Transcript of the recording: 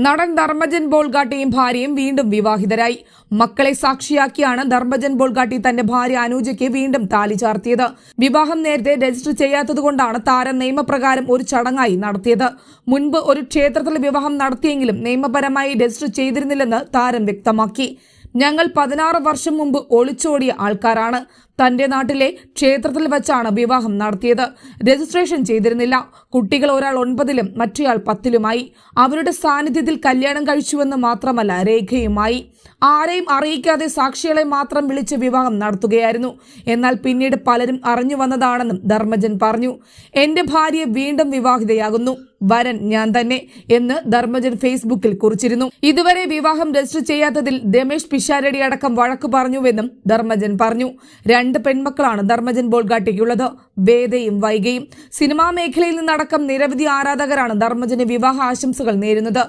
നടൻ ധർമ്മജൻ ബോൾഗാട്ടിയും ഭാര്യയും വീണ്ടും വിവാഹിതരായി. മക്കളെ സാക്ഷിയാക്കിയാണ് ധർമ്മജൻ ബോൾഗാട്ടി തന്റെ ഭാര്യ അനുജയ്ക്ക് വീണ്ടും താലി ചാർത്തിയത്. വിവാഹം നേരത്തെ രജിസ്റ്റർ ചെയ്യാത്തതുകൊണ്ടാണ് താരം നിയമപ്രകാരം ഒരു ചടങ്ങായി നടത്തിയത്. മുൻപ് ഒരു ക്ഷേത്രത്തിൽ വിവാഹം നടത്തിയെങ്കിലും നിയമപരമായി രജിസ്റ്റർ ചെയ്തിരുന്നില്ലെന്ന് താരം വ്യക്തമാക്കി. ഞങ്ങൾ 16 വർഷം മുമ്പ് ഒളിച്ചോടിയ ആൾക്കാരാണ്. തന്റെ നാട്ടിലെ ക്ഷേത്രത്തിൽ വെച്ചാണ് വിവാഹം നടത്തിയത്. രജിസ്ട്രേഷൻ ചെയ്തിരുന്നില്ല. കുട്ടികൾ ഒരാൾ 9ലും മറ്റേയാൾ 10ലുമായി. അവരുടെ സാന്നിധ്യത്തിൽ കല്യാണം കഴിച്ചുവെന്ന് മാത്രമല്ല, രേഖയുമായി. ആരെയും അറിയിക്കാതെ സാക്ഷികളെ മാത്രം വിളിച്ച് വിവാഹം നടത്തുകയായിരുന്നു. എന്നാൽ പിന്നീട് പലരും അറിഞ്ഞു വന്നതാണെന്നും ധർമ്മജൻ പറഞ്ഞു. എന്റെ ഭാര്യ വീണ്ടും വിവാഹിതയാകുന്നു, വരൻ ഞാൻ തന്നെ എന്ന് ധർമ്മജൻ ഫേസ്ബുക്കിൽ കുറിച്ചിരുന്നു. ഇതുവരെ വിവാഹം രജിസ്റ്റർ ചെയ്യാത്തതിൽ രമേശ് പിഷാരടി അടക്കം വഴക്ക് പറഞ്ഞുവെന്നും ധർമ്മജൻ പറഞ്ഞു. 2 പെൺമക്കളാണ് ധർമ്മജൻ ബോൾഗാട്ടിക്കുള്ളത്, വേദയും വൈഗയും. സിനിമാ മേഖലയിൽ നിന്നടക്കം നിരവധി ആരാധകരാണ് ധർമ്മജന് വിവാഹ ആശംസകൾ നേരുന്നത്.